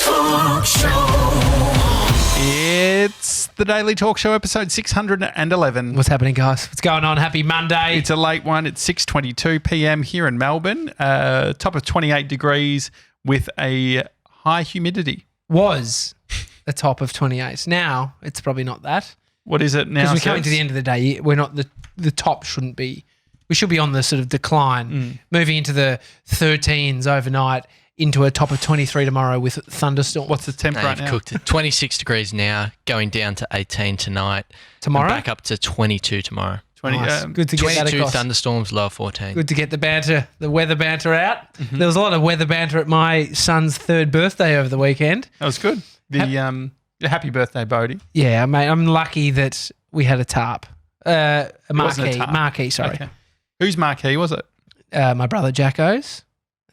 Talk Show. It's the Daily Talk Show, episode 611. What's happening, guys? What's going on? Happy Monday. It's a late one. It's 6:22 p.m. here in Melbourne. Top of 28 degrees with a high humidity. Was the top of 28. Now, it's probably not that. What is it now? Because we're coming to the end of the day. We're not the top shouldn't be. We should be on the sort of decline, moving into the 13s overnight, into a top of 23 tomorrow with thunderstorms. What's the temp right now? Cooked it. 26 degrees now, going down to 18 tonight. Tomorrow? And back up to 22 tomorrow. 20, Nice. Good to get that 22 across. thunderstorms, low 14. Good to get the weather banter out. There was a lot of weather banter at my son's 3rd birthday over the weekend. That was good. Happy birthday, Bodhi. Yeah, mate. I'm lucky that we had a tarp. A wasn't a marquee. tarp. Marquee, sorry. Okay. Whose marquee was it? My brother Jacko's.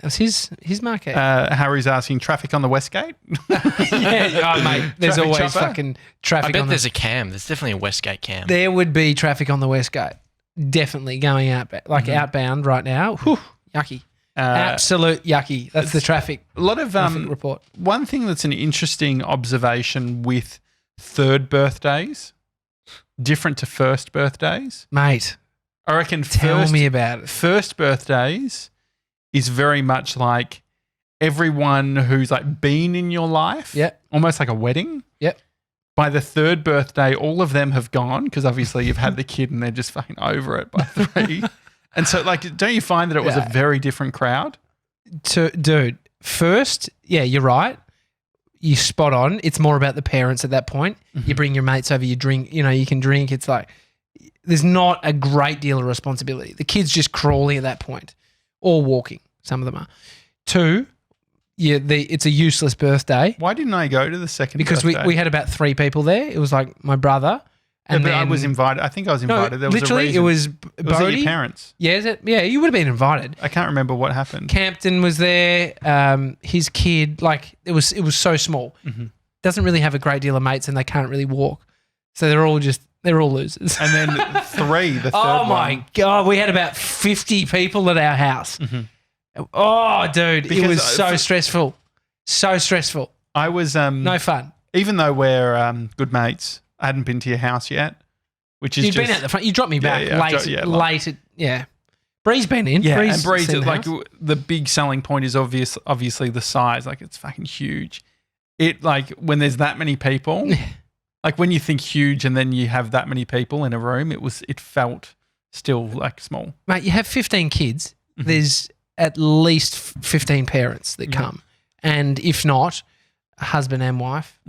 That was his marquee. Harry's asking, traffic on the Westgate? Yeah, oh, mate. There's Traffic always chopper? fucking traffic I bet on there's a cam. There's definitely a Westgate cam. There would be traffic on the Westgate. Definitely going out, outbound right now. Whew, yucky. Absolute yucky. That's the traffic. A lot of Traffic report. One thing that's an interesting observation with 3rd birthdays, different to 1st birthdays. Mate, I reckon tell me about it. first birthdays is very much like everyone who's like been in your life. Yep. Almost like a wedding. Yep. By the 3rd birthday, all of them have gone because obviously you've had the kid and they're just fucking over it by 3. And so, like, don't you find that it was a very different crowd? Dude, first, yeah, you're right. You spot on. It's more about the parents at that point. You bring your mates over, you drink, you can drink. It's like there's not a great deal of responsibility. The kid's just crawling at that point or walking. Some of them are. 2, it's a useless birthday. Why didn't I go to the 2nd Because birthday? we had about 3 people there. It was like my brother. And but I then, was invited. I think I was invited. There was literally, a reason. it was Was it Bodhi. your parents? Yeah, is it? Yeah, you would have been invited. I can't remember what happened. Campton was there. His kid, like it was so small. Doesn't really have a great deal of mates, and they can't really walk. So they're all losers. And then 3, the 3rd Oh my one. god, we had about 50 people at our house. Oh, dude, Because, it was so stressful. So stressful. I was No fun. even though we're good mates, I hadn't been to your house yet, which is You'd just been at the front. You dropped me back late. late. Bree's been in. yeah. Bree's And Breeze, seen the like house. the big selling point is obviously the size. Like it's fucking huge. It like when there's that many people, like when you think huge and then you have that many people in a room, it felt still like small. Mate, you have 15 kids. There's at least 15 parents that come. And if not, husband and wife,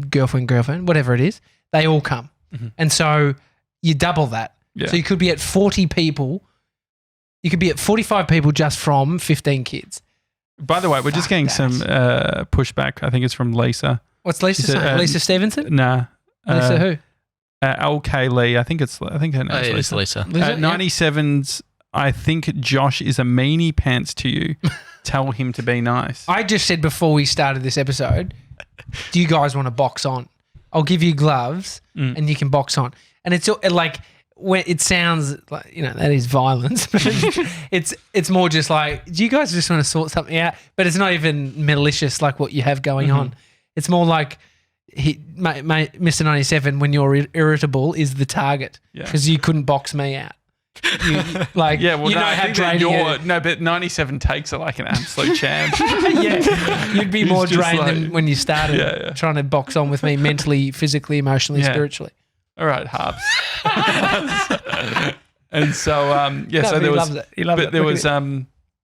girlfriend, whatever it is, they all come. And so you double that. Yeah. So you could be at 40 people. You could be at 45 people just from 15 kids. By the way, we're just getting some pushback. I think it's from Lisa. What's Lisa Is it, saying? Lisa Stevenson? Nah. Lisa who? LK Lee. I think her name's It is Lisa. Lisa? 97's. I think Josh is a meanie pants to you. Tell him to be nice. I just said before we started this episode, do you guys want to box on? I'll give you gloves and you can box on. And it's like when it sounds like, that is violence, but it's more just like, do you guys just want to sort something out? But it's not even malicious like what you have going on. It's more like Mr. 97, when you're irritable, is the target because you couldn't box me out. How draining no, but 97 takes are like an absolute champ. you'd be more just drained like- than when you started trying to box on with me mentally, physically, emotionally, spiritually. All right, Harps. And so so there was, he loves but it. there Look was at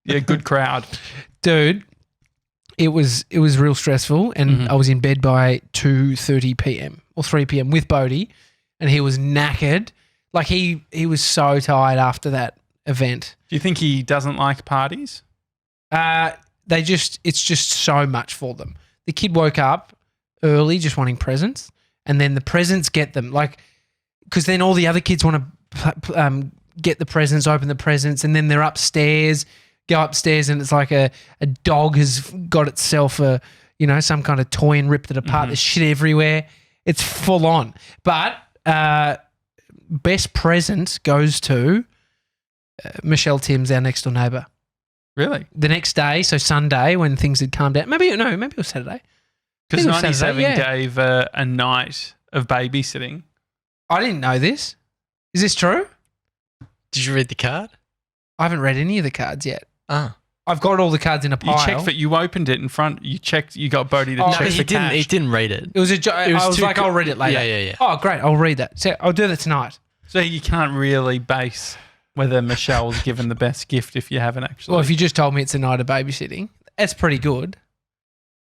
it. good crowd. Dude, it was real stressful, and I was in bed by 2:30 p.m. or 3 p.m. with Bodhi, and he was knackered. Like he was so tired after that event. Do you think he doesn't like parties? It's just so much for them. The kid woke up early just wanting presents, and then the presents get them, like, because then all the other kids want to get the presents, open the presents, and then they're upstairs, go upstairs, and it's like a dog has got itself some kind of toy and ripped it apart. There's shit everywhere. It's full on. But best present goes to Michelle Timms, our next door neighbour. Really? The next day, so Sunday, when things had calmed down, maybe it was Saturday. Because think it was 97 Saturday, yeah. gave a night of babysitting. I didn't know this. Is this true? Did you read the card? I haven't read any of the cards yet. Ah. I've got all the cards in a You pile. checked for, you opened it in front. You checked. You got Bodhi to Oh, check No, for he didn't. cash. He didn't read it. It was a I was too like, co- I'll read it later. Yeah. Oh, great. I'll read that. So I'll do that tonight. So you can't really base whether Michelle's given the best gift if you haven't actually. Well, if you just told me it's a night of babysitting, that's pretty good.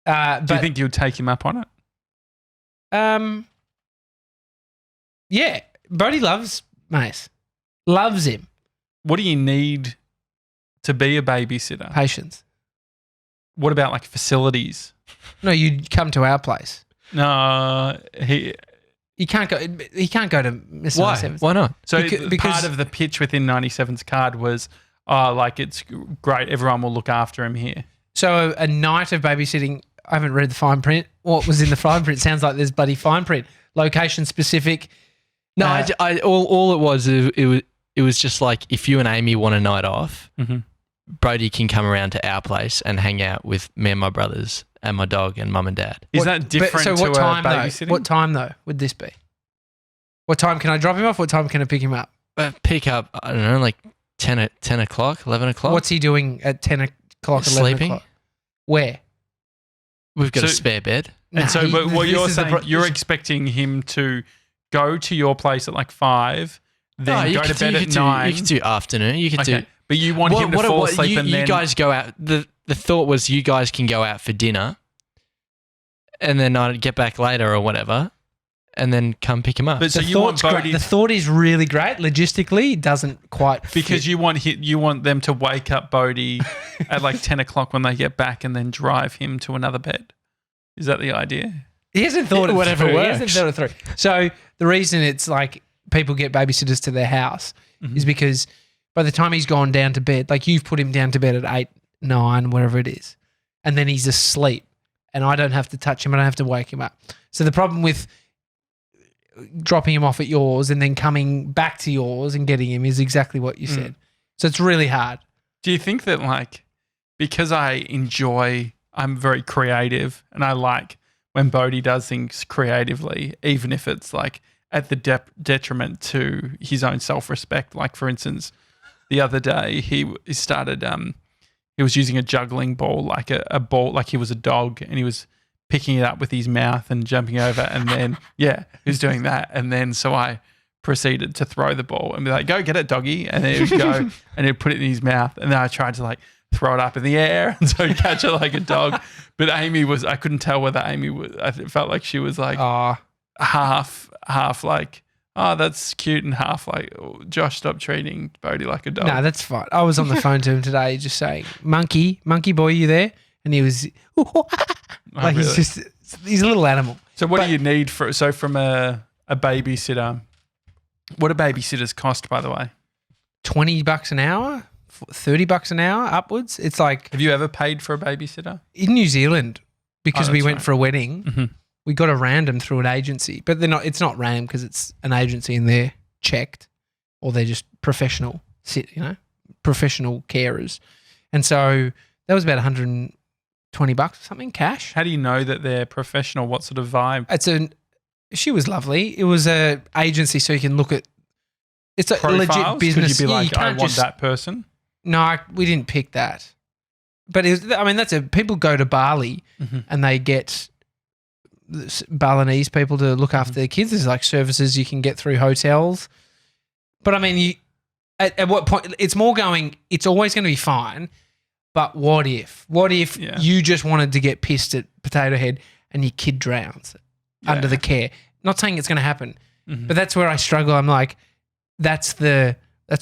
Do But you think you'd take him up on it? yeah, Bodhi loves Mace. Loves him. What do you need to be a babysitter? Patience. What about like facilities? No, you'd come to our place. No, He can't go. He can't go to Mr. Why? 97's. Why not? So Because- part of the pitch within 97's card was, oh, like it's great. Everyone will look after him here. So a night of babysitting. I haven't read the fine print. What was in the fine print? Sounds like there's bloody fine print. Location specific. No, all it was just like if you and Amy want a night off, Mhm. Bodhi can come around to our place and hang out with me and my brothers and my dog and mum and dad. Is that different So what to time babysitting? though? What time though would this be? What time can I drop him off? What time can I pick him up? Pick up, I don't know, like 10 o'clock, 11 o'clock. What's he doing at 10 o'clock, 11 Sleeping. o'clock? Where? We've got a So- spare bed. And Nah, so, but what this you're is the saying, pro- you're this- expecting him to go to your place at like 5, then go to bed at 9. You could do afternoon. You could Okay, do. but you want him to fall asleep you, and you then guys go out. The thought was you guys can go out for dinner, and then I'd get back later or whatever, and then come pick him up. But so The you want thought's great. Bodhi The thought is really great. Logistically, it doesn't quite because fit. you want them to wake up Bodhi at like 10 o'clock when they get back and then drive him to another bed. Is that the idea? He hasn't thought it Whatever through. He works. hasn't thought it through. So the reason it's like people get babysitters to their house is because by the time he's gone down to bed, like you've put him down to bed at 8, 9, wherever it is, and then he's asleep and I don't have to touch him. I don't have to wake him up. So the problem with dropping him off at yours and then coming back to yours and getting him is exactly what you said. So it's really hard. Do you think that like because I'm very creative and I like when Bodhi does things creatively, even if it's like at the detriment to his own self-respect. Like for instance, the other day he started, he was using a juggling ball, like a ball, like he was a dog and he was picking it up with his mouth and jumping over and then, he was doing that. And then so I proceeded to throw the ball and be like, go get it, doggy. And then he would go and he'd put it in his mouth. And then I tried to like throw it up in the air and so he'd catch it like a dog. But I couldn't tell whether Amy was, I felt like she was like half like, oh, that's cute, and half like, oh, Josh, stop treating Bodhi like a dog. No, that's fine. I was on the phone to him today just saying, monkey boy, you there? And he was like, really? he's a little animal. So what do you need from a babysitter? What do babysitters cost, by the way? $20 an hour, $30 an hour upwards. It's like Have you ever paid for a babysitter? in New Zealand, because Oh, we that's went right. for a wedding, Mhm. we got a random through an agency, but it's not random because it's an agency and they're checked or they're just professional, professional carers. And so that was about $120 or something cash. How do you know that they're professional? What sort of vibe? She was lovely. It was a agency, so you can look at. It's a Profiles? legit business. Could you be Yeah, like, I can't want just- that person? No, we didn't pick that. But people go to Bali Mhm. and they get Balinese people to look after their kids. There's like services you can get through hotels. But I mean, at what point? It's more going. It's always going to be fine. But what if? What if Yeah. you just wanted to get pissed at Potato Head and your kid drowns under the care? Not saying it's going to happen, Mhm. but that's where I struggle. I'm like, that's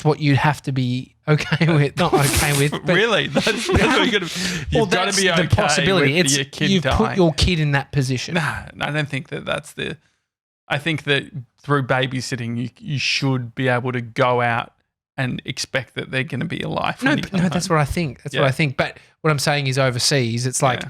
what you'd have to be okay with. Not okay with, but Really? That's what you're gonna. You've got that's to be okay the possibility. with It's your kid you've dying. put your kid in that position. Nah, I don't think that's the. I think that through babysitting, you should be able to go out and expect that they're going to be alive. No, when you but come no, that's home. what I think. That's what Yeah. I think. But what I'm saying is overseas, it's like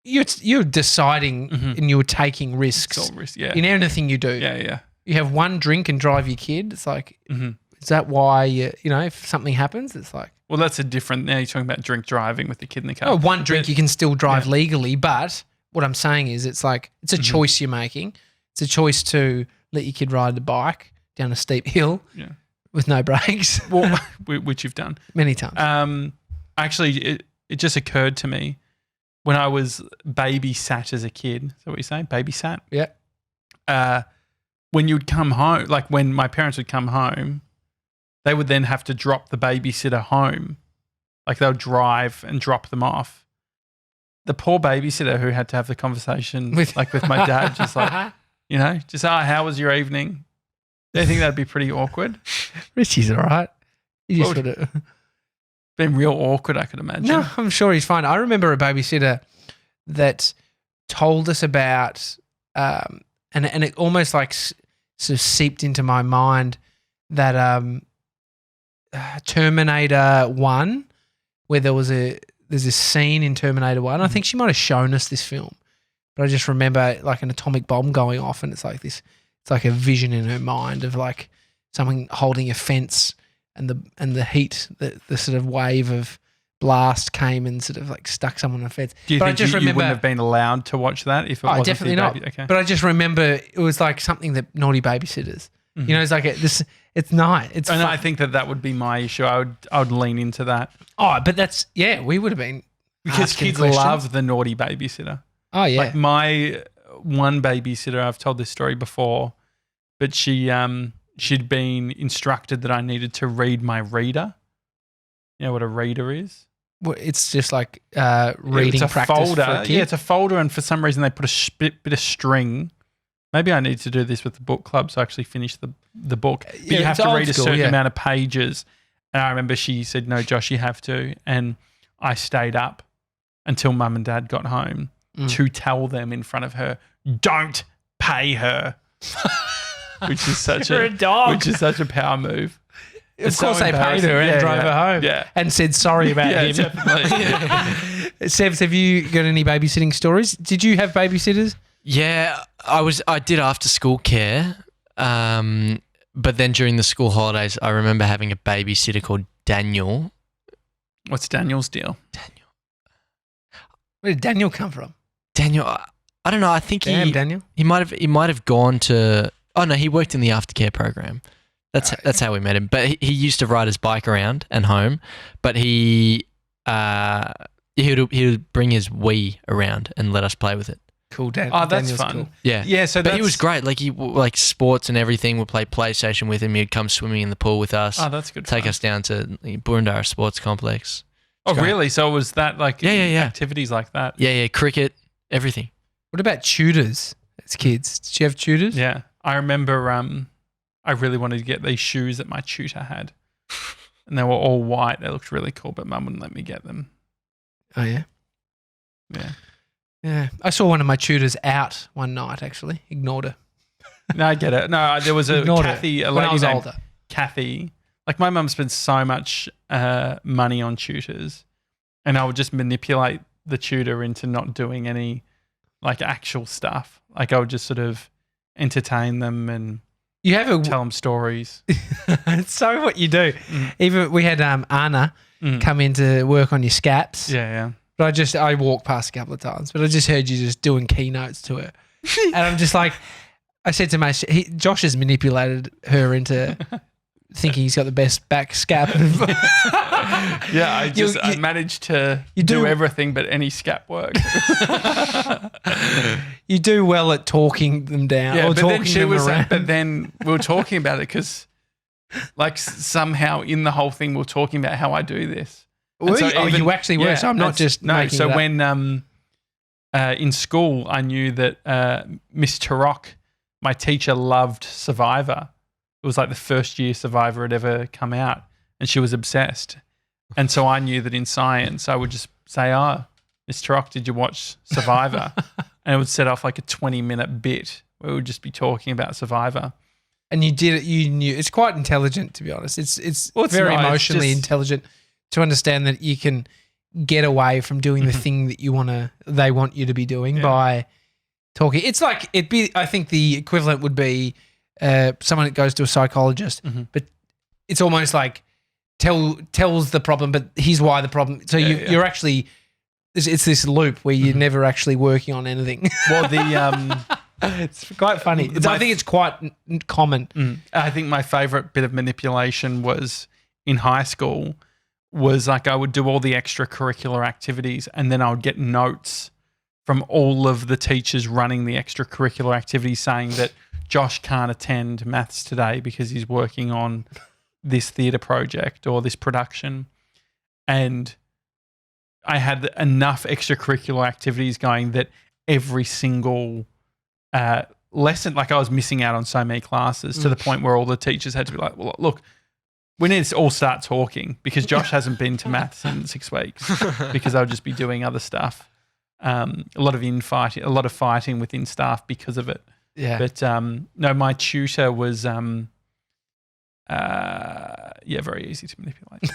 Yeah. you're deciding Mhm. and you're taking It's risks all risk. Yeah, in anything you do. yeah. You have one drink and drive your kid. It's like, hmm is that why if something happens, it's like, Well, that's a different. Now you're talking about drink driving with the kid in the car. one drink you can still drive Yeah. legally, but what I'm saying is it's like it's a choice you're making. It's a choice to let your kid ride the bike down a steep hill with no brakes. Well, which you've done many times. Actually, it just occurred to me when I was babysat as a kid. Is that what you say? Babysat? Yeah. When you'd come home, like when my parents would come home, they would then have to drop the babysitter home. Like they'll drive and drop them off. The poor babysitter who had to have the conversation with my dad, just like, how was your evening? Do you think that'd be pretty awkward? Richie's all right. You just would been real awkward, I could imagine. No, I'm sure he's fine. I remember a babysitter that told us about, and it almost like sort of seeped into my mind that Terminator 1, where there's this scene in Terminator 1. I think she might have shown us this film, but I just remember like an atomic bomb going off, and it's like a vision in her mind of like someone holding a fence, and the heat, the sort of wave of blast came and sort of like stuck someone on a fence. Do you think you wouldn't have been allowed to watch that if it wasn't definitely not. Okay. But I just remember it was like something that naughty babysitters. Mm-hmm. It's like it's nice. It's fun. I think that would be my issue. I would lean into that. Oh, but we would have been because kids love the naughty babysitter. Oh yeah. Like my one babysitter, I've told this story before, but she'd been instructed that I needed to read my reader. You know what a reader is? Well, it's just like reading it's a practice folder. for a kid. Yeah, it's a folder, and for some reason they put a bit of string. Maybe I need to do this with the book club so I actually finish the book. But you have to read a certain amount of pages. And I remember she said, "No, Josh, you have to." And I stayed up until Mum and Dad got home to tell them in front of her, "Don't pay her," which is such a power move. Of course, they paid her and drove her home and said sorry about him. Definitely. Sebs, have you got any babysitting stories? Did you have babysitters? Yeah, I did after school care, but then during the school holidays, I remember having a babysitter called Daniel. What's Daniel's deal? Daniel. Where did Daniel come from? Daniel, I don't know. I think Daniel. He might have gone to. Oh no, he worked in the aftercare program. That's how we met him. But he used to ride his bike around and home. But he would bring his Wii around and let us play with it. Cool, that's Daniel's fun. Cool. Yeah, yeah. So but he was great. Like sports and everything. We'd play PlayStation with him. He'd come swimming in the pool with us. Oh, that's good. Take us down to Burundara Sports Complex. Oh, really? So was that like activities like that? Yeah, cricket, everything. What about tutors as kids? Did you have tutors? Yeah, I remember. I really wanted to get these shoes that my tutor had, and they were all white. They looked really cool, but Mum wouldn't let me get them. Oh yeah, yeah. Yeah, I saw one of my tutors out one night. Actually, ignored her. No, I get it. No, there was a Kathy, a lady named older. Kathy. Like my mum spent so much money on tutors, and I would just manipulate the tutor into not doing any like actual stuff. Like I would just sort of entertain them and tell them stories. It's so what you do. Even we had Anna come in to work on your scaps. Yeah. But I walked past a couple of times, but I just heard you just doing keynotes to her. And I'm just like, I said to Josh has manipulated her into thinking he's got the best back scap. Yeah, I managed to do everything but any scap work. You do well at talking them down or talking them around. But then we were talking about it because like somehow in the whole thing we we're talking about how I do this. You actually were, so I'm not just making it up. When in school I knew that Miss Tarok, my teacher, loved Survivor. It was like the first year Survivor had ever come out, and she was obsessed. And so I knew that in science I would just say, "Oh, Miss Tarok, did you watch Survivor?" And it would set off like a 20-minute bit where we would just be talking about Survivor. And you did it. You knew it's quite intelligent, to be honest. It's very emotionally intelligent to understand that you can get away from doing the thing that they want you to be doing by talking. It's like I think the equivalent would be someone that goes to a psychologist, but it's almost like tells the problem, but here's why the problem. So you're actually it's this loop where you're never actually working on anything. Well, the It's quite funny. I think it's quite common. I think my favorite bit of manipulation was in high school was like I would do all the extracurricular activities and then I would get notes from all of the teachers running the extracurricular activities saying that Josh can't attend maths today because he's working on this theatre project or this production. And I had enough extracurricular activities going that every single lesson, like I was missing out on so many classes to the point where all the teachers had to be like, well, look, we need to all start talking because Josh hasn't been to maths in 6 weeks because I'll just be doing other stuff. A lot of infighting, a lot of fighting within staff because of it. Yeah. But no, my tutor was very easy to manipulate.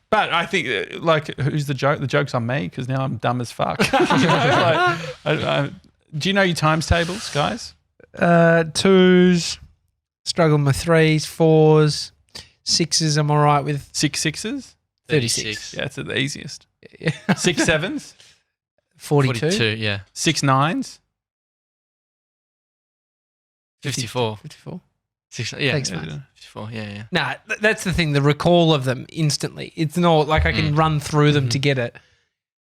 But I think like who's the joke? The joke's on me because now I'm dumb as fuck. You know, like, do you know your times tables, guys? 2s, struggle with my 3s, 4s, 6s. I'm all right with 6 6s. 36. Yeah, it's the easiest. 6 7s. 42. Yeah. 6 9s. 54. 54. Yeah. Thanks, mate. 54. Yeah. Nah, that's the thing. The recall of them instantly. It's not like I can run through them to get it,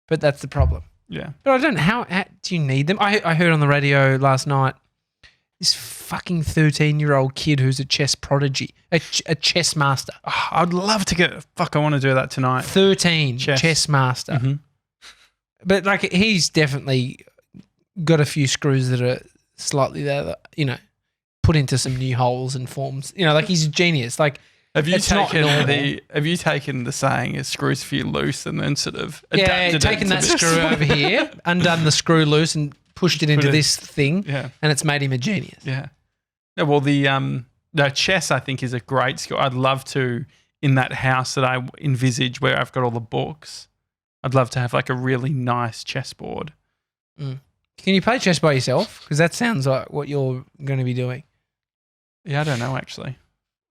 but that's the problem. Yeah. But I don't know how do you need them? I heard on the radio last night this fucking 13-year-old kid who's a chess prodigy, a chess master. Oh, I'd love to get. Fuck, I want to do that tonight. 13 chess master. Mm-hmm. But like he's definitely got a few screws that are slightly there, you know, put into some new holes and forms. You know, like he's a genius. Like have you it's not taken normal. have you taken the saying "it screws for you loose" and then sort of adapted taken it that to screw over here, undone the screw loose and pushed it into this thing, Yeah. and it's made him a genius. Yeah. No, well, the chess I think is a great skill. I'd love to in that house that I envisage where I've got all the books. I'd love to have like a really nice chessboard. Can you play chess by yourself? Because that sounds like what you're going to be doing. Yeah, I don't know actually.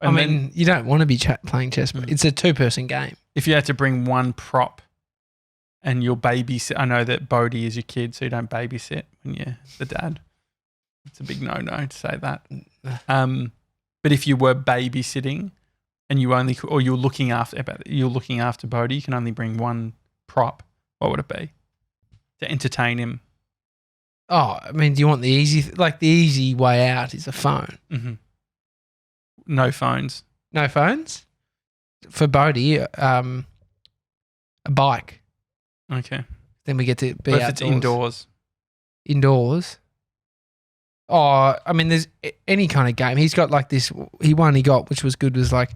I mean, you don't want to be playing chess, but it's a 2-person game. If you had to bring one prop and you'll babysit, I know that Bodhi is your kid, so you don't babysit when you're the dad. It's a big no-no to say that. But if you were babysitting and you're looking after Bodhi, you can only bring one prop. What would it be to entertain him? Oh, I mean, do you want the easy way out is a phone? Mm-hmm. No phones. No phones? For Bodhi, a bike. Okay. Then we get to be But if outdoors. it's indoors. Indoors? Oh, I mean, there's any kind of game. He's got like this, one he got, which was good, was like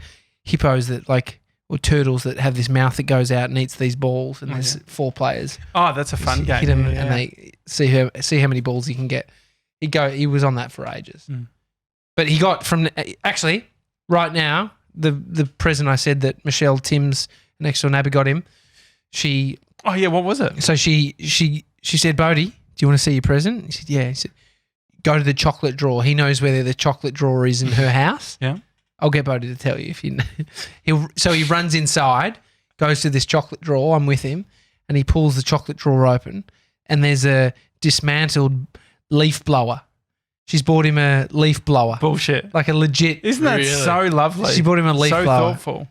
hippos that like, or turtles that have this mouth that goes out and eats these balls, and there's 4 players. Oh, that's a fun game. Hit them Yeah. and they see how many balls he can get. He was on that for ages. But he got actually right now, the present I said that Michelle Timms next door neighbour got him. Oh yeah, what was it? So she said, Bodhi, do you want to see your present? He said, yeah. He said, go to the chocolate drawer. He knows where the chocolate drawer is in her house. Yeah. I'll get Bodhi to tell you if you know. So he runs inside, goes to this chocolate drawer. I'm with him, and he pulls the chocolate drawer open, and there's a dismantled leaf blower. She's bought him a leaf blower. Bullshit. Like a legit. Isn't that so lovely? She bought him a leaf blower. So thoughtful.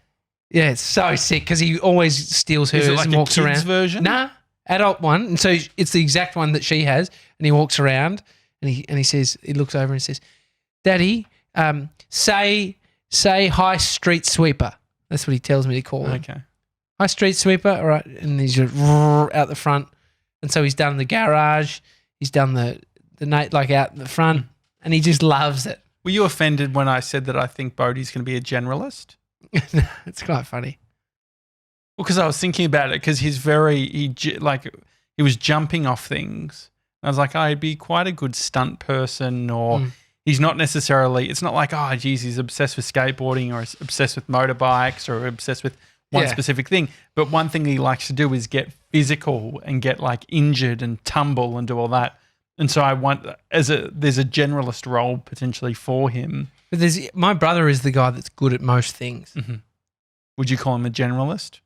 Yeah, it's so sick because he always steals hers Is it like and a walks kid's around. version? Nah, adult one. And so it's the exact one that she has. And he walks around and he says, he looks over and says, Daddy, say hi street sweeper. That's what he tells me to call him. Okay. Hi street sweeper. All right. And he's just out the front. And so he's done the garage. He's done the like out in the front. And he just loves it. Were you offended when I said that I think Bodhi's going to be a generalist? It's quite funny. Well, because I was thinking about it because he was jumping off things. I was like, he'd be quite a good stunt person, or he's not necessarily, it's not like, oh, geez, he's obsessed with skateboarding or obsessed with motorbikes or obsessed with one specific thing. But one thing he likes to do is get physical and get like injured and tumble and do all that. And so there's a generalist role potentially for him. But my brother is the guy that's good at most things. Mm-hmm. Would you call him a generalist?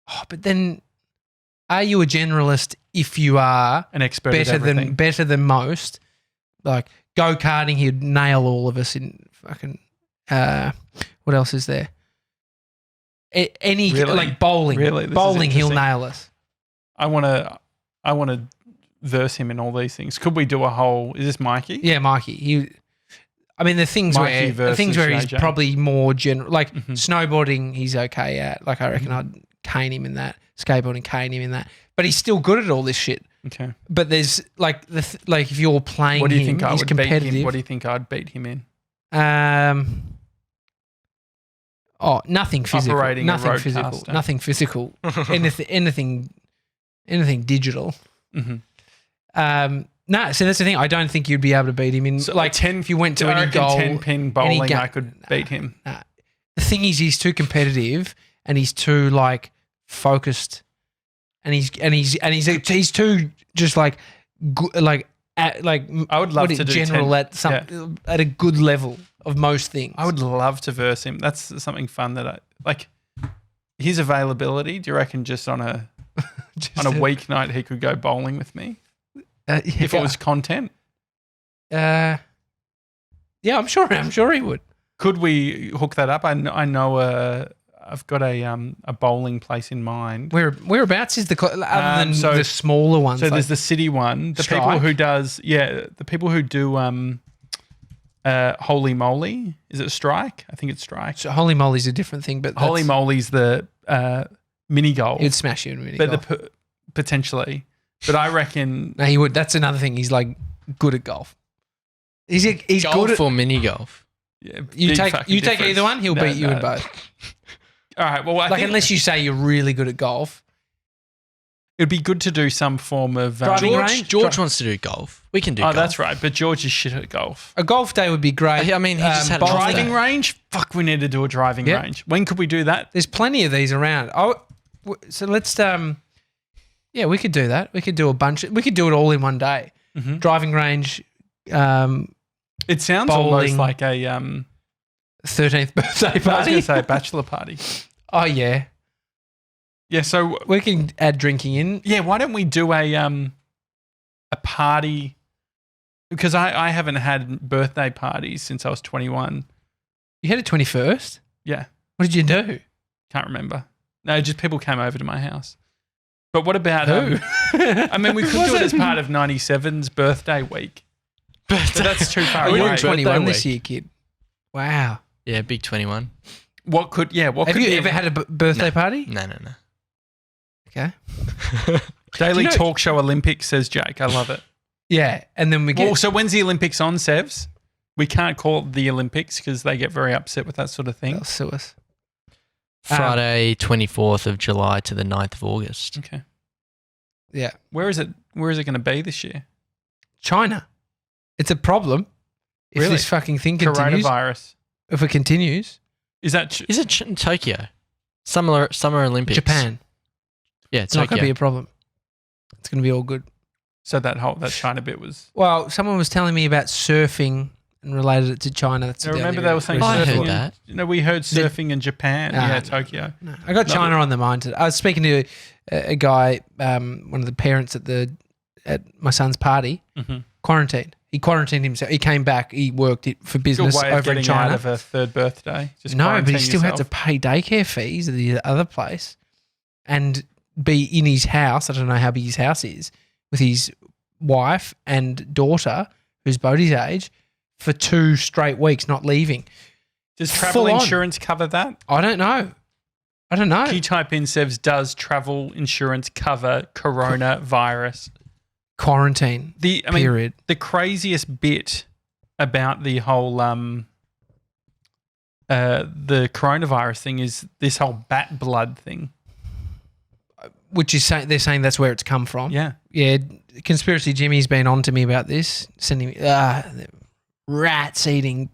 Oh, but then Are you a generalist if you are An expert at everything. better than most? Like go-karting, he'd nail all of us in fucking what else is there? Any Really? like bowling. Really? This is Bowling, he'll interesting. nail us. I want to verse him in all these things. Could we do a whole? Is this Mikey? Yeah, Mikey. I mean, the things Mikey where he's versus JJ. probably more general. Like Mhm. snowboarding, he's okay at. Like I reckon I'd cane him in that. Skateboarding, cane him in that. But he's still good at all this shit. Okay. But there's like like if you're playing What do you him, think I he's would beat competitive. him? What do you think I'd beat him in? Nothing physical. Operating a Nothing physical. roadcaster. Nothing physical. anything digital. Mm-hmm. No, so that's the thing. I don't think you'd be able to beat him in So like 10. if you went to I any reckon goal. 10-pin bowling, ga- I could beat him. The thing is, he's too competitive and he's too like focused, and he's too just like I would love to do general 10. at some at a good level of most things. I would love to verse him. That's something fun that I like. His availability. Do you reckon just on a weeknight he could go bowling with me if it was content? yeah, I'm sure he would. Could we hook that up? I know. I've got a bowling place in mind. Whereabouts is other than so- the smaller ones? So like there's the city one. The Strike? people who do Holy Moly. Is it Strike? I think it's Strike. so Holy Moly's a different thing, but Holy Moly's the mini golf. he'd smash you in a mini but golf. potentially. But I reckon No, he would. That's another thing. He's like good at golf. He's good Golf at. or mini golf? yeah, You big take fucking either difference. one, he'll No, beat you in no. both. All right. Well, I Like think unless you say you're really good at golf. it'd be good to do some form of Driving range? George wants to do golf. We can do golf. that's right. But George is shit at golf. A golf day would be great. I mean, he just had a bowling- golf day. Driving range? Fuck, we need to do a driving Yeah. range. When could we do that? There's plenty of these around. So let's yeah, we could do that. We could do a bunch. We could do it all in one day. Mhm. Driving range, It sounds almost bowling. like a 13th birthday I was party. going to say a bachelor party. Oh yeah, Yeah. So we can add drinking in. yeah, why don't we do a party? Because I haven't had birthday parties since I was 21. You had a 21st. Yeah. What did you do? Can't remember. No, just people came over to my house. But what about Who? I mean, we could do it as part of 97's birthday week. But that's too far Oh, you're away. 21 Birthday this year, kid. Wow. Yeah, big 21. What could Have could you be ever had a birthday party? No. Okay. Daily Do you know- Talk Show Olympics, says Jake. I love it. Yeah, and then we get Well, so when's the Olympics on, Sevs? We can't call it the Olympics because they get very upset with that sort of thing. they'll sue us. Friday, 24th of July to the 9th of August. Okay. Yeah, Where is it going to be this year? China. It's a problem if Really? this fucking thing continues. Coronavirus. If it continues, Is that Is it Tokyo? Summer Olympics. Japan. Yeah, It's not going to Tokyo. be a problem. It's going to be all good. so that China bit was? Well, someone was telling me about surfing and related it to China. That's I the remember only they were saying reason. I heard surfing. that. We heard surfing in Japan. Nah, Yeah, no, Tokyo. No, I got China on the mind today. I was speaking to a guy, one of the parents at my son's party, Mhm. quarantined. He quarantined himself. He came back. He worked it for Good business way of over in getting China. out of a third birthday. Just No, but he quarantine still had to yourself. pay daycare fees at the other place and be in his house. I don't know how big his house is, with his wife and daughter, who's Bodhi's age, for 2 straight weeks, not leaving. Does travel full on. insurance cover that? I don't know. Can you type in Sevs, does travel insurance cover coronavirus? Quarantine period. The craziest bit about the whole the coronavirus thing is this whole bat blood thing. Which is they're saying that's where it's come from. Yeah. Yeah, Conspiracy Jimmy's been on to me about this, sending me rats eating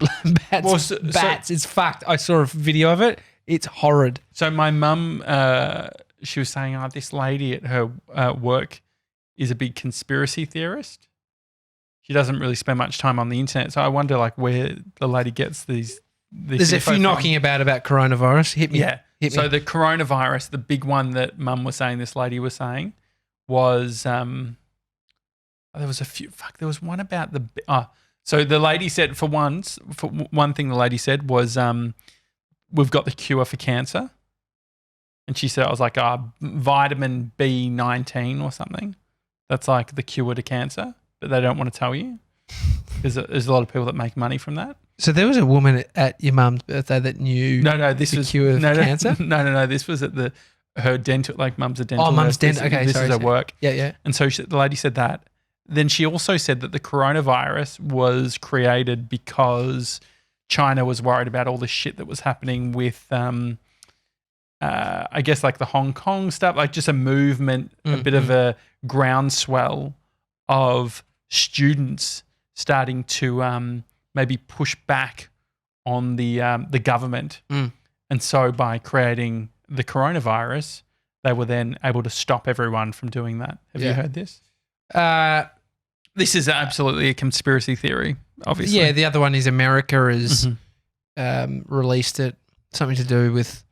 bats. Well, bats. It's fucked. I saw a video of it. It's horrid. So my mum, she was saying, this lady at her work is a big conspiracy theorist. She doesn't really spend much time on the internet. So I wonder where the lady gets these There's a info few from. knocking about coronavirus. Hit me. Yeah. Hit So me. the coronavirus, the big one that mum was saying, this lady was saying, was there was a few. Fuck, there was one about the. So the lady said for one thing, the lady said was, "We've got the cure for cancer," and she said, "I was like, vitamin B19 or something. That's like the cure to cancer, but they don't want to tell you because there's a lot of people that make money from that." So there was a woman at your mum's birthday that knew This the was cure for cancer? No. This was at her dental, like mum's a dental. Oh, mum's nurse. dental. Okay, this sorry. is her work. Yeah. And so the lady said that. Then she also said that the coronavirus was created because China was worried about all the shit that was happening with, I guess, like the Hong Kong stuff, like just a movement, a bit of a groundswell of students starting to maybe push back on the government. And so by creating the coronavirus, they were then able to stop everyone from doing that. Have you heard this? This is absolutely a conspiracy theory, obviously. Yeah, the other one is America has released it, something to do with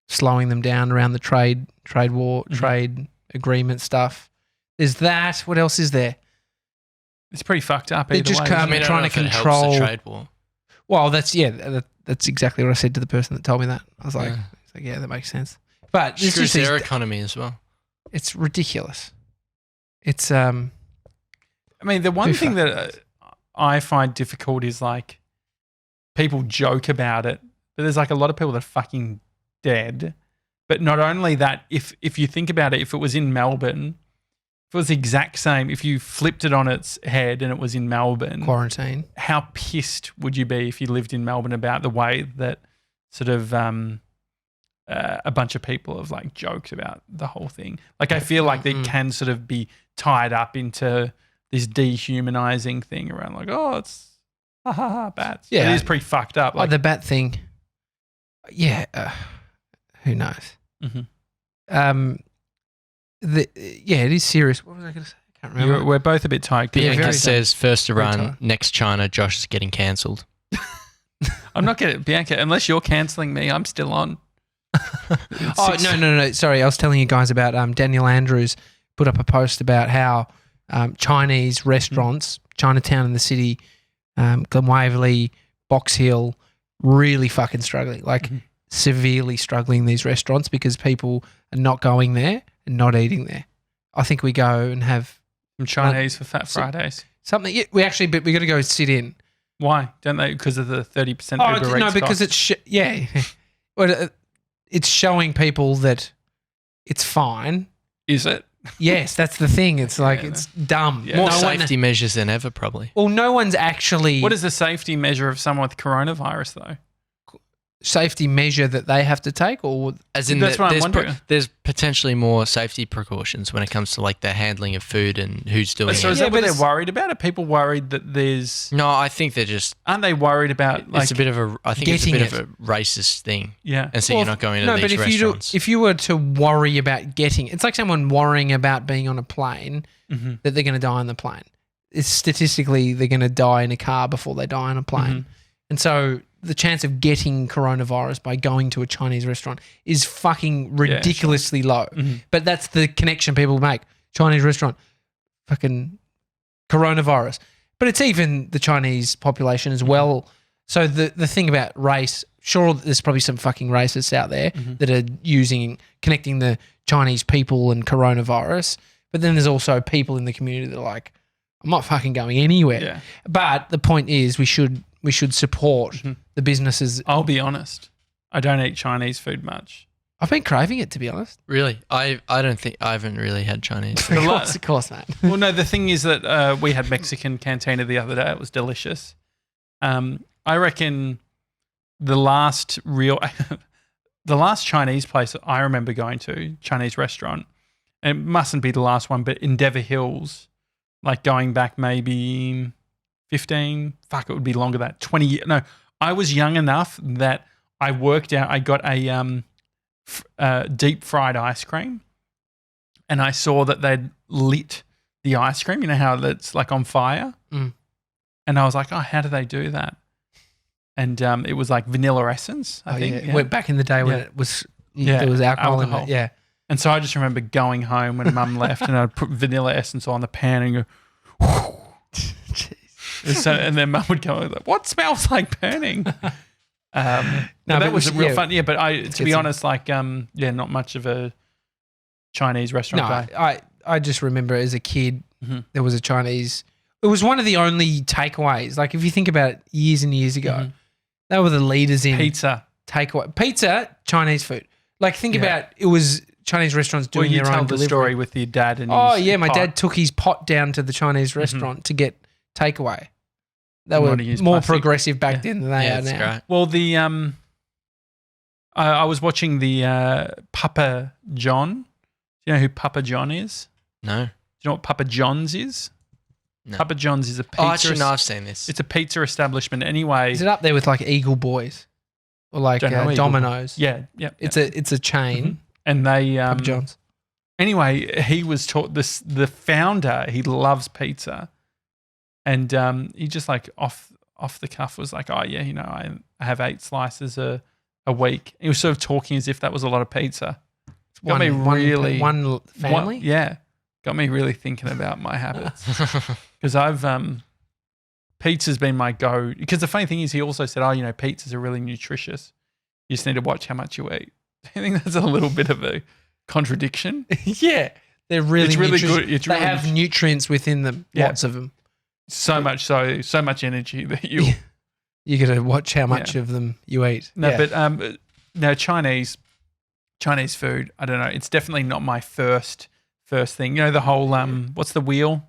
slowing them down around the trade war, trade agreement stuff. There's that. What else is there? It's pretty fucked up. They Either just way, can't isn't it? trying to control the trade war. Well, that's exactly what I said to the person that told me that. I was like, yeah, that makes sense. But it's Screws just their economy as well. It's ridiculous. It's I mean, the one thing that I find difficult is like people joke about it, but there's like a lot of people that are fucking dead. But not only that, if you think about it, if it was in Melbourne, if it was the exact same, if you flipped it on its head and it was in Melbourne, quarantine, how pissed would you be if you lived in Melbourne about the way that sort of a bunch of people have like joked about the whole thing? Like I feel like they can sort of be tied up into this dehumanizing thing around like, oh, it's bats. Yeah. It is pretty fucked up. Like, the bat thing. Yeah. Who knows? It is serious. What was I going to say? I can't remember. we're both a bit tight. Bianca says first to run, tired. next China, Josh is getting cancelled. I'm not getting Bianca, unless you're cancelling me, I'm still on. No. Sorry, I was telling you guys about Daniel Andrews put up a post about how Chinese restaurants, Chinatown in the city, Glen Waverley, Box Hill, really fucking struggling, like severely struggling, these restaurants, because people are not going there and not eating there. I think we go and have Some Chinese for Fat Fridays. something. Yeah, we got to go sit in. Why? Don't they? Because of the 30% Uber Eats no, because cost? it's well, it's showing people that it's fine. Is it? Yes, that's the thing. It's like it's dumb. Yeah. More safety measures than ever, probably. Well, no one's actually What is the safety measure of someone with coronavirus, though? safety measure that they have to take, or As in, That's what I'm wondering. there's potentially more safety precautions when it comes to like the handling of food and who's doing So it. is that what but they're worried about? Are people worried that there's... No, I think they're just. Aren't they worried about like... It's a bit of a. I think it's a getting bit of a racist thing, Yeah. and so you're not going to no, these but restaurants. if you were to worry about getting, it's like someone worrying about being on a plane that they're going to die on the plane. It's statistically they're going to die in a car before they die on a plane, and so the chance of getting coronavirus by going to a Chinese restaurant is fucking ridiculously low. But that's the connection people make. Chinese restaurant, fucking coronavirus. But it's even the Chinese population as well. So the thing about race, sure, there's probably some fucking racists out there that are connecting the Chinese people and coronavirus. But then there's also people in the community that are like, I'm not fucking going anywhere. Yeah. But the point is we should support the businesses. I'll be honest. I don't eat Chinese food much. I've been craving it, to be honest. Really, I don't think I haven't really had Chinese. Of course, mate. Well, no, the thing is that we had Mexican cantina the other day. It was delicious. I reckon the last Chinese place I remember going to, Chinese restaurant, and it mustn't be the last one, but Endeavour Hills, like going back maybe 15, it would be longer than that, 20 years. No, I was young enough that I worked out, I got a deep fried ice cream, and I saw that they'd lit the ice cream, you know how it's like on fire? And I was like, oh, how do they do that? And it was like vanilla essence, I think. Yeah. Back in the day when it was there was alcohol in it. Yeah. And so I just remember going home when Mum left, and I'd put vanilla essence on the pan and go. So, and then Mum would go, like, "What smells like burning?" That was real fun. Yeah, but to be honest, like, not much of a Chinese restaurant guy. I just remember as a kid, there was a Chinese. It was one of the only takeaways. Like, if you think about it, years and years ago, they were the leaders in Pizza, Chinese food. Like, think about it was Chinese restaurants doing their own delivery. The story with your dad and my dad took his pot down to the Chinese restaurant to get takeaway. They were more progressive back then than they are now. Great. Well, I was watching the Papa John. Do you know who Papa John is? No. Do you know what Papa John's is? No. Papa John's is a pizza. Oh, actually, no, I've seen this. It's a pizza establishment. Anyway, Is it up there with like Eagle Boys or like Domino's? Yeah. It's a chain. And they Papa John's. Anyway, he was taught this. The founder, he loves pizza, and he just like off the cuff was like, "Oh yeah, I have 8 slices a week." He was sort of talking as if that was a lot of pizza. Got me really one family. Got me really thinking about my habits because I've pizza's been my go. Because the funny thing is, he also said, pizzas are really nutritious. You just need to watch how much you eat. I think that's a little bit of a contradiction. Yeah, they're really good. They have nutrients within them. Lots of them. So much energy that you got to watch how much of them you eat. No, but no, Chinese food. I don't know. It's definitely not my first thing. The whole what's the wheel?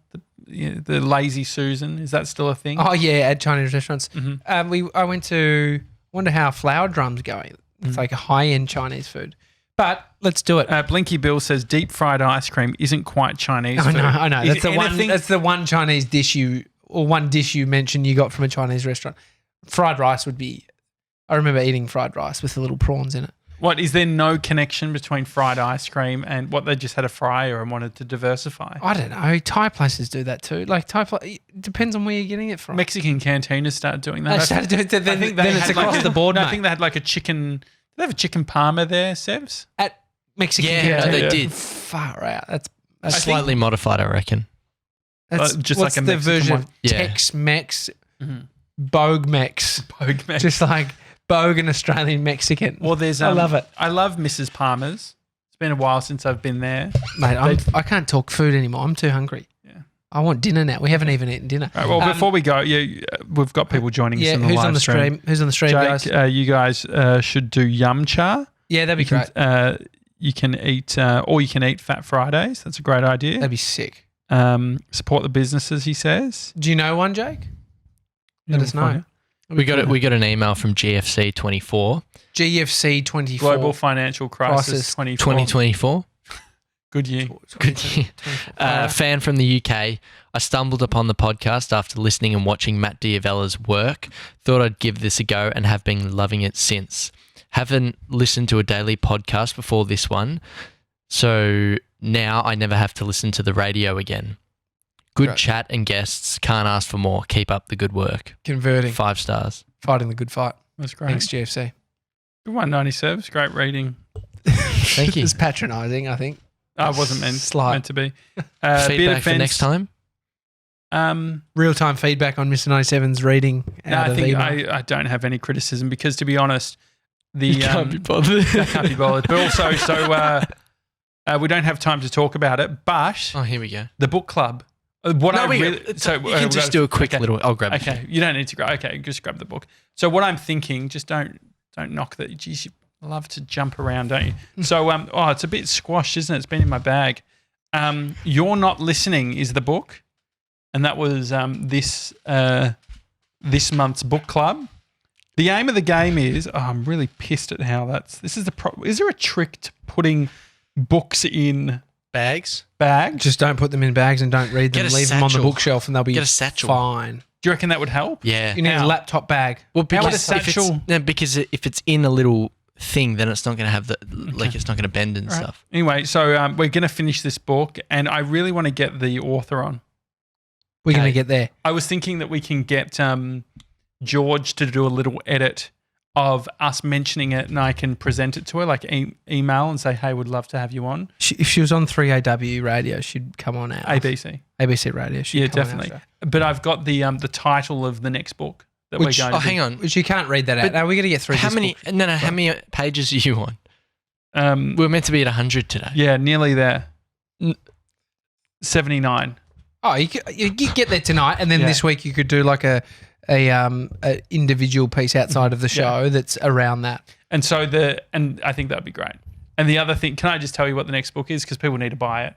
The Lazy Susan, is that still a thing? Oh yeah, at Chinese restaurants. I went to wonder how Flower Drum's going. It's like a high-end Chinese food. But let's do it. Blinky Bill says deep fried ice cream isn't quite Chinese food. I know. That's the one Chinese dish one dish you mentioned you got from a Chinese restaurant. Fried rice would be. I remember eating fried rice with the little prawns in it. What, is there no connection between fried ice cream and what they just had a fryer and wanted to diversify? I don't know. Thai places do that too. Like it depends on where you're getting it from. Mexican cantinas started doing that. They started doing it. Then it's across the board. I think they had like a chicken. Did they have a chicken parma there, Sevs? At Mexican cantina. Yeah, they did. Far out. That's slightly modified, I reckon. That's just what's like a the Mexican version one? of Tex-Mex, Bogue-Mex. Bogue-Mex. Just like Bogue and Australian Mexican. Well, I love it. I love Mrs. Palmer's. It's been a while since I've been there. Mate, I can't talk food anymore. I'm too hungry. Yeah. I want dinner now. We haven't even eaten dinner. Right, well, before we go, we've got people joining us in the live stream. Who's on the stream, Jake, guys? You guys should do Yum Cha. Yeah, that'd be great. You can eat, or you can eat Fat Fridays. That's a great idea. That'd be sick. Support the businesses, he says. Do you know one, Jake? Let us know. We got an email from GFC 24. GFC 24. Global Financial Crisis 2024. Good year. Good year. Fan from the UK. I stumbled upon the podcast after listening and watching Matt Diavella's work. Thought I'd give this a go and have been loving it since. Haven't listened to a daily podcast before this one, so now I never have to listen to the radio again. Good chat and guests. Can't ask for more. Keep up the good work. Converting. 5 stars. Fighting the good fight. That's great. Thanks, GFC. Good one, 90 serves. Great reading. Thank you. It's patronising, I think. I wasn't meant to be. Feedback for next time? Real-time feedback on Mr. 97's reading out of email. I don't have any criticism because, to be honest, you can't be bothered. I can't be bothered. But also, we don't have time to talk about it. But here we go. The book club. You can just do a quick little. I'll grab it. Okay, you don't need to grab. Okay, just grab the book. So what I'm thinking, just don't knock that. Geez, you love to jump around, don't you? So it's a bit squashed, isn't it? It's been in my bag. You're Not Listening is the book, and that was this month's book club. The aim of the game is, I'm really pissed at how this is is there a trick to putting books in bags? Just don't put them in bags and don't read them. Leave them on the bookshelf and they'll be fine. Do you reckon that would help? Yeah. You need a laptop bag. Well, because if it's in a little thing, then it's not going to have it's not going to bend and stuff. Anyway, so we're going to finish this book and I really want to get the author on. We're going to get there. I was thinking that we can get George to do a little edit of us mentioning it, and I can present it to her, like email and say, hey, would love to have you on. If she was on 3AW radio, she'd come on out. ABC radio. She'd come definitely. On but I've got the title of the next book that we're going to hang on. Which you can't read that out. Now we're going to get through how this many? book. No. How many pages are you on? We're meant to be at 100 today. Yeah, nearly there. 79. Oh, you get there tonight, and then this week you could do like a individual piece outside of the show that's around that. And so I think that'd be great. And the other thing, can I just tell you what the next book is? Because people need to buy it.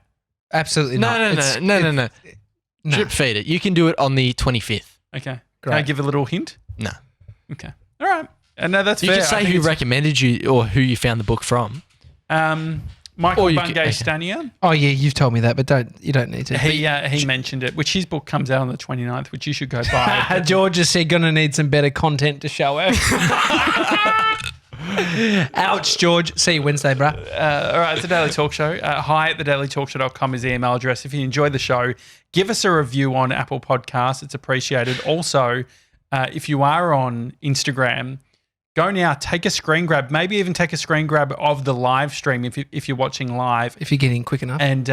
Absolutely not. No. Drip feed it. You can do it on the 25th. Okay. Great. Can I give a little hint? No. Okay. All right. No, that's you fair. can say who recommended you or who you found the book from. Michael Bungay Stanier. Oh yeah, you've told me that, but you don't need to. He mentioned it, which his book comes out on the 29th, which you should go buy. George just said, gonna need some better content to show her. Ouch, George. See you Wednesday, bruh. All right, it's a Daily Talk Show. Hi at thedailytalkshow.com is the email address. If you enjoyed the show, give us a review on Apple Podcasts. It's appreciated. Also, if you are on Instagram, go now, take a screen grab, maybe even take a screen grab of the live stream if you're watching live. If you're getting quick enough. And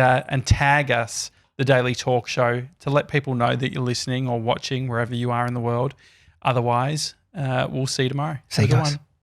tag us, The Daily Talk Show, to let people know that you're listening or watching wherever you are in the world. Otherwise, we'll see you tomorrow. See you guys. One.